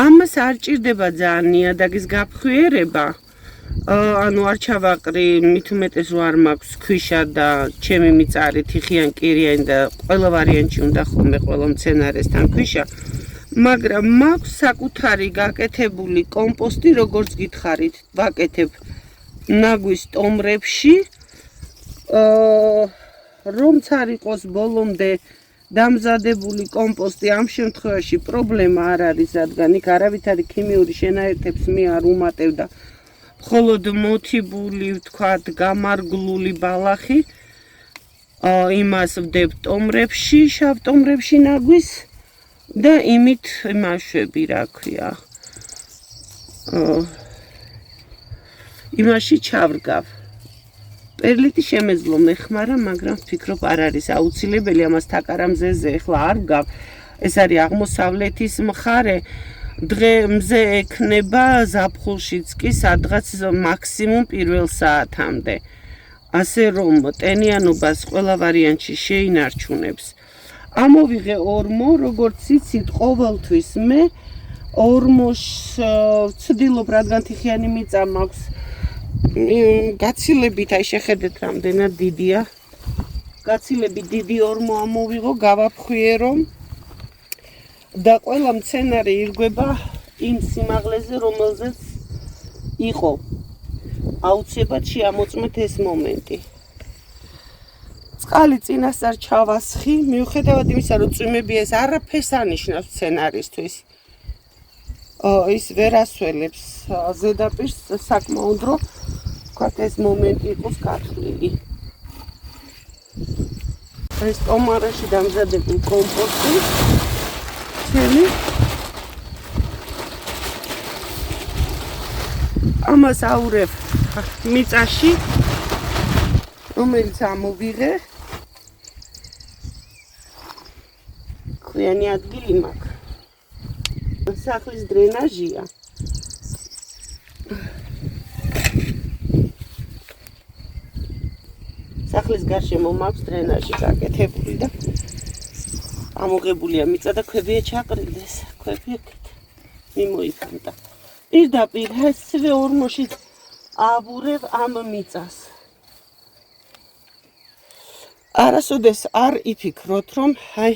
ამას არ ჭირდება ძალიან ნიადაგის გაფხვიერება. ანუ არ ჩავაყრი, მით უმეტეს რომ არ მაქვს ქვიშა და ჩემი მიწარი თიხიან კირიანი და ყველა ვარიანტში უნდა ხოლმე ყველა მცენარესთან ქვიშა. მაგრამ მაქვს საკუთარი გაკეთებული კომპოსტი, როგორც გითხარით, ვაკეთებ ნაგვის ტომრებში. რომც არ იყოს ბოლომდე დამზადებული კომპოსტი, ამ შემთხვევაში პრობლემა არ არის, რადგან იქ არავითარი ქიმიური შენაერთებს მე არ უმატებ და მხოლოდ მოთიბული, ვთქვათ, გამარგლული ბალახი იმას ვდებ ტომრებში, შავ ტომრებში ნაგვის და იმით იმაშვები, რა ქვია, იმაში ჩავრგავ. პერლიტი შემეძლო მეხმარა, მაგრამ ვფიქრობ არ არის აუცილებელი ამას თაკარამზეზე ახლა არ ვგავ. ეს არის აღმოსავლეთის მხარე. დღემზე ექნება ზაფხულშიც კი სადღაც მაქსიმუმ პირველ საათამდე. ასე რომ ტენიანობას ყველა ვარიანტში შეინარჩუნებს. ამოვიღე ორმო, როგორც იცით, ყოველთვის მე ორმოს ვცდილობ, რადგან თიხიანი მიწა მაქვს. გაცილებით, აი შეხედეთ რამდენად დიდია. გაცილებით დიდი ორმო ამოვიღო, გავაფხვიერო და ყველა მცენარე ირგვება იმ სიმაღლეზე, რომელზეც იყო. აუცილებლად შეამოწმეთ ეს მომენტი. წყალი წინასწარ ჩავასხი, მიუხედავად იმისა, რომ წვიმები ეს არაფერს ანიშნავს მცენარისთვის. ის ვერ ასველებს ზედაპირს, საკმაოდ რომ ვთქვათ, ეს მომენტი იყოს გათვლილი. ეს ტომარაში დამზადებული კომპოსტი ჩემი. ამას აურევ მიწაში, რომელიც ამოვიღე. ქვიანი ადგილი მაქვს. სახლის დრენაჟია. სახლის გარშემო მაქვს დრენაჟი გაკეთებული და ამოღებულია მიწა და ქვებია ჩაყრილდეს. ქვები ეგეთ მიმოიფანტა. პირდაპირ ასევე ორმოშიც ავურევ ამ მიწას. არასოდეს არ იფიქროთ, რომ აი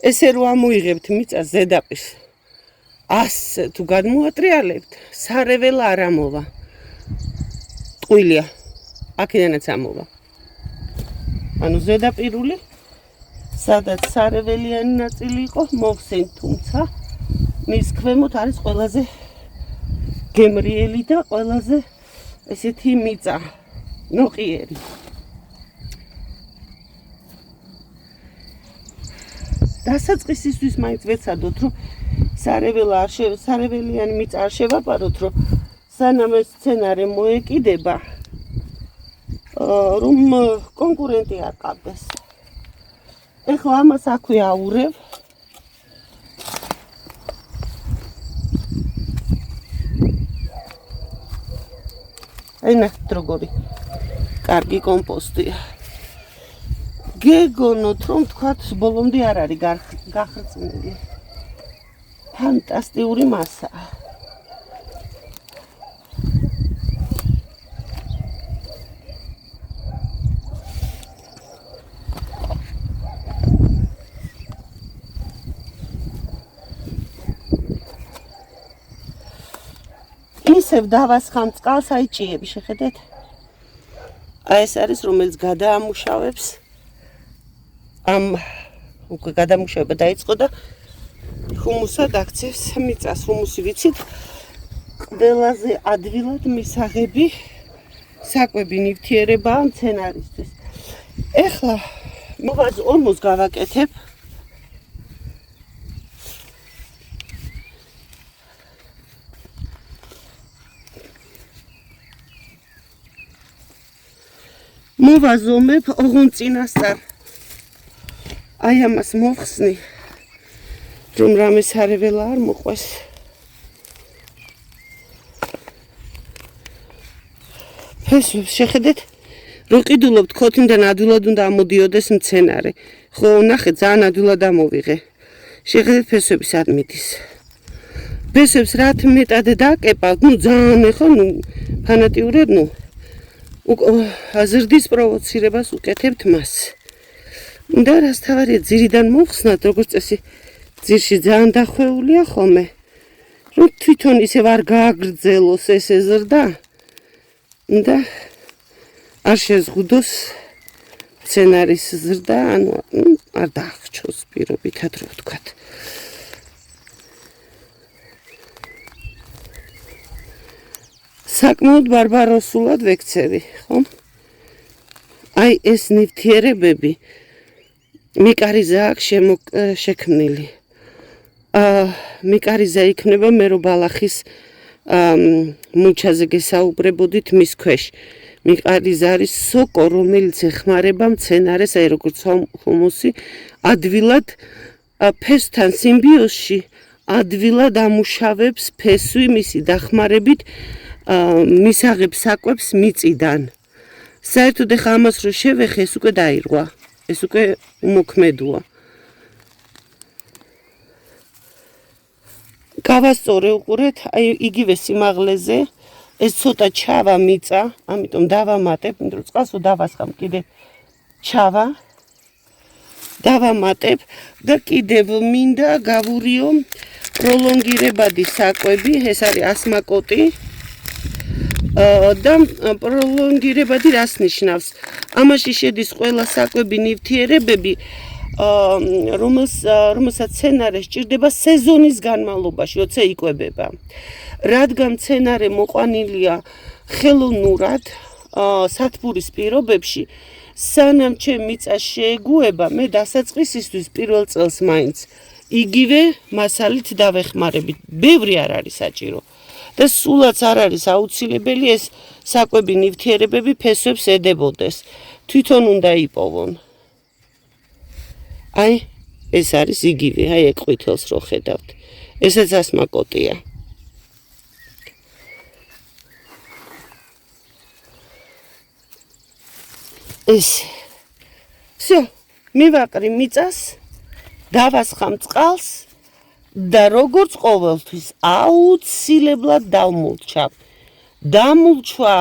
ესე რომ ამოიღებთ მიწას ზედაპირს, ასე თუ გადმოატრიალებთ, სარეველა არ ამოვა. ტყუილია. აქედანაც ამოვა. ანუ ზედაპირული, სადაც სარეველიანი ნაწილი იყო, მოვხსენ, თუმცა მის ქვემოთ არის ყველაზე გემრიელი და ყველაზე ესეთი მიწა, ნოყიერი. დასაწყისისთვის მაინც ვეცადოთ, რომ სარეველიანი მიწა არ შევაპაროთ, რომ სანამ ეს სცენარე მოეკიდება, რომ კონკურენტი არ ყავდეს. ეხლა ამას აქვე აურევ. აი ნახეთ როგორი კარგი კომპოსტია. გეგონოთ, რომ თქვათ, ბოლომდე არ არის გახრწნილი. ფანტასტიკური მასაა. ისევ დავასხამ წყალს, აი ჭიები, შეხედეთ. აი ეს არის, რომელიც გადაამუშავებს. ამ უკვე გადამუშავება დაიწყო და ჰუმუსად აქცევს მიწას. ჰუმუსი ვიცით, ყველაზე ადვილად მისაღები საკვები ნივთიერებაა მცენარისთვის. ეხლა მოვაც 40 გავაკეთებ. მოვაზომებ ოღონდ წინასწარ. აი ამას მოვხსნი, რომ რამე სარეველა არ მოყვეს. ფესვებს შეხედეთ, რომ ყიდულობთ ქოთნიდან ადვილად უნდა ამოდიოდეს მცენარე. ხო, ნახეთ, ძალიან ადვილად ამოვიღე. შეხედეთ ფესვების ადმიდის. ფესვებს რაც მეტად დაკეპავთ, ძალიან ეხო, ფანატიურად, ზრდის პროვოცირებას უკეთებთ მას. და რას თავარია ძირიდან მოვხსნათ, როგორც წესი, ძირში ძალიან დახვეულია ხოლმე, რომ თვითონ ისევ არ გააგრძელოს ეს ზრდა და არ შეზღუდოს მცენარის ზრდა, ანუ არ დაახჩოს პირობითად, რო ვთქვათ. საკმაოდ ბარბაროსულად ვექცევი, ხო? აი ეს ნივთიერებები მიკარიზა აქვს შექმნილი. მიკარიზა იქნება მე რო ბალახის მუჩაზე გესაუბრებოდით მის ქვეშ. მიკარიზა არის სოკო, რომელიც ეხმარება მცენარეს, აი როგორც ჰუმუსი, ადვილად ფესვთან სიმბიოზში ადვილად ამუშავებს ფესვი მისი დახმარებით მისაღებს საკვებს მიწიდან. საერთოდ ეხა ამას რო შევეხე, ეს უკვე დაირღვა. ეს უკვე უმოქმედოა. გავასწორე უყურეთ, აი იგივე სიმაღლეზე, ეს ცოტა ჩავა მიწა, ამიტომ დავამატებ, იმიტომ წყალს დავასხამ კიდე ჩავა. დავამატებ და კიდევ მინდა გავურიო პროლონგირებადი საკვები, ეს არის ასმაკოტი. და პროლონგირებადი რას ნიშნავს? ამაში შედის ყველა საკვები ნივთიერებები, რომელსაც მცენარე სჭირდება სეზონის განმავლობაში, როცა იკვებება. რადგან მცენარე მოყვანილია ხელოვნურად სათბურის პირობებში, სანამ ჩემ მიწას შეეგუება, მე დასაწყისისთვის პირველ წელს მაინც იგივე მასალით დავეხმარებით. ბევრი არ არის საჭირო. და სულაც არ არის აუცილებელი ეს საკვები ნივთიერებები ფესვებს ედებოდეს. თვითონ უნდა იპოვონ. აი, ეს არის იგივე, აი ეგ ყვითელს რო ხედავთ. ესეც ასმაკოტია. ეს. всё, მივაყრი მიწას, დავასხამ წყალს. და როგორც ყოველთვის აუცილებლად დავმულჩავ. დამულჩვა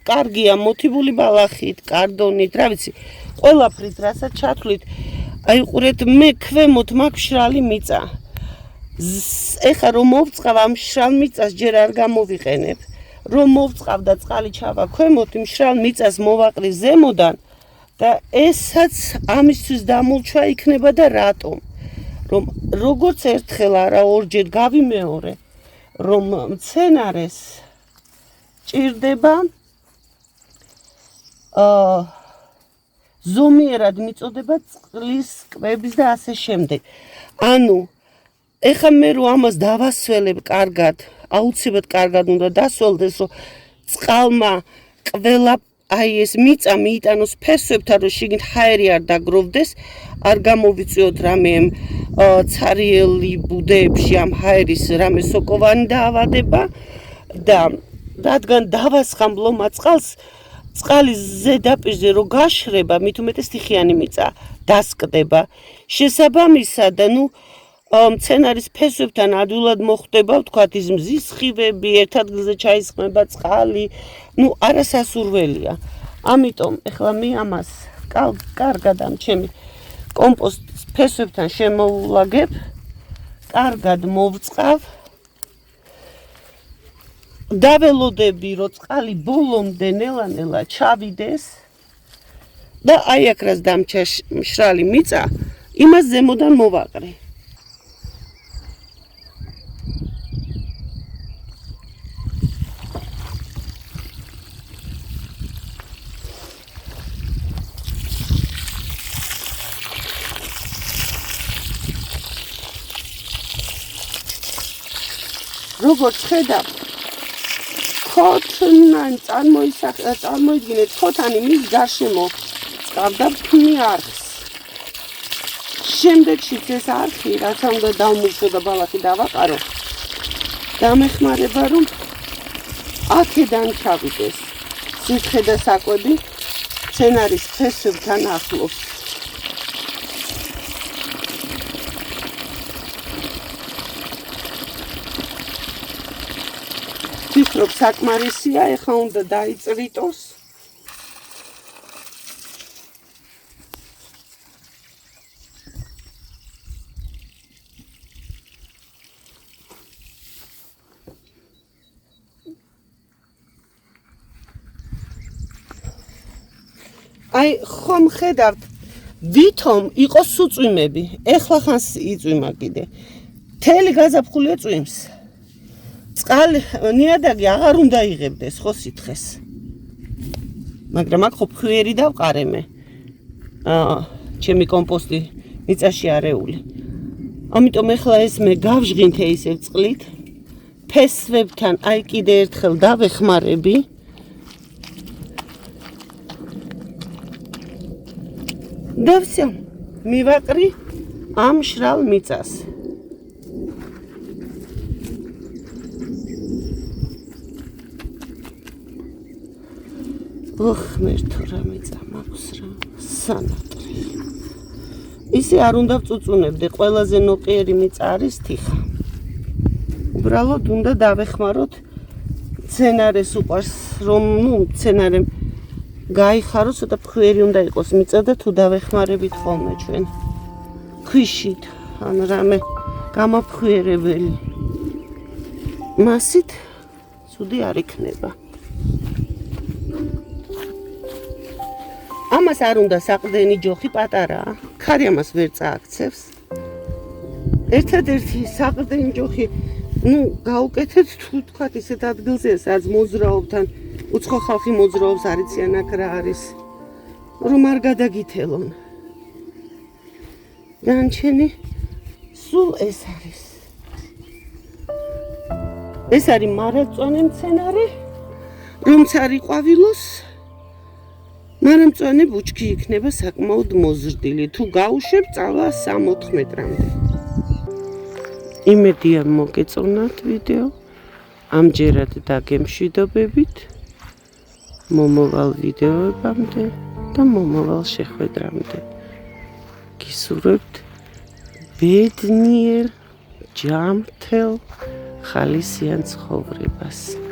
კარგია მოთიბული ბალახით, კარდონით, რა ვიცი, ყველაფრით, რასაც ჩათვლით. აი ყურეთ, მე ქვემოთ მაქვს მშრალი მიწა. ეხა რომ მოვწყავ ამ მშრალ მიწას ჯერ არ გამოვიყენებ. რომ მოვწყავ და წყალი ჩავა ქვემოთ, იმ მშრალ მიწას მოვაყრი ზემოდან და ესაც ამისთვის დამულჩვა იქნება და რატომ? რომ როგორც ერთხელ არა ორჯერ გავიმეორე, რომ მცენარეს ჭირდება ზომიერად მიწოდება წყლის კვების და ასე შემდეგ. ანუ ეხა მე რო ამას დავასველებ კარგად, აუცილებლად კარგად უნდა დასველდეს, რომ წყალმა ყველა აი ეს მიწა მიიტანოს ფესვებთან, რომ შიგნით ჰაერი არ დაგროვდეს, არ გამოვიწვიოთ რამე ცარიელი ბუდეებში ამ ჰაერის რამე სოკოვანი დაავადება და რადგან დავასხამ ლომა წყალს, წყალის ზედაპირზე რო გაშრება, მით უმეტეს თიხიანი მიწა დასკდება. შესაბამისად, მცენარის ფესვებთან ადვილად მოხვდება, ვთქვათ, ის მზის სხივები, ერთ ადგილზე ჩაისხმება წყალი, არასასურველია. ამიტომ ეხლა მე ამას კარგად ამ ჩემი კომპოსტის ფესვებთან შემოულაგებ, კარგად მოვწყავ. დაველოდები, რომ წყალი ბოლომდე ნელა-ნელა ჩავიდეს და აი აქ რას დამჩა მშრალი მიწა, იმას ზემოდან მოვაყრე. როგორც ხედავთ, ქოთნან წარმოიდგინეთ, ქოთანი მის გარშემო წავდა ფნი არხს. შემდეგშიც ეს არხი, რაც უნდა დავმუშო და ბალახი დავაყარო, დამეხმარება, რომ აქედან ჩავიდეს. სითხე და საკვები მცენარის ფესვებთან ახლოს. ვფიქრობ, საკმარისია, ეხლა უნდა დაიწრიტოს. აი, ხომ ხედავთ, ვითომ იყო სუწვიმები, ეხლა ხანს იწვიმა კიდე. თელი გაზაფხული წვიმს. წყალი ნიადაგი აღარ უნდა იღებდეს ხო სითხეს. მაგრამ აქ ხო ფხვიერი დავყარემე. ჩემი კომპოსტი მიწაში არეული. ამიტომ ეხლა ეს მე გავჟღინთე ისევ წყლით. ფესვებთან აი კიდე ერთხელ დავეხმარები. და всё, მივაყრი ამ შრალ მიწას. მერთო რა მიწა მაქვს რა, სანატრი. ისე არ უნდა ვწუწუნებდე, ყველაზე ნოყიერი მიწა არის თიხა. უბრალოდ უნდა დავეხმაროთ მცენარეს უყვარს, რომ მცენარემ გაიხაროს და ფხვიერი უნდა იყოს მიწა და თუ დავეხმარებით ხოლმე ჩვენ ქვიშით ან რამე გამაფხვიერებელი მასით ცუდი არ იქნება. ამას არ უნდა საყრდენი ჯოხი პატარაა, ხარი ამას ვერ წააქცევს. ერთადერთი საყრდენი ჯოხი, გაუკეთეთ თუ თქვათ ისეთ ადგილზე, სადაც მოძრაობთან უცხო ხალხი მოძრაობს, არ იციან აქ რა არის, რომ არ გადაგითელონ. განჩენი სულ ეს არის. ეს არის მარადმწვანე მცენარე, რომც არ იყვავილოს, მაგრამ მწვანე ბუჩქი იქნება საკმაოდ მოზრდილი. თუ გაუშვებ, წავა 3-4 მეტრამდე. იმედია მოგეწონათ ვიდეო. ამჯერად დაგემშვიდობებით. მომავალ ვიდეოებამდე და მომავალ შეხვედრამდე. გისურვებთ ბედნიერ, ჯანმრთელ, ხალისიან ცხოვრებას.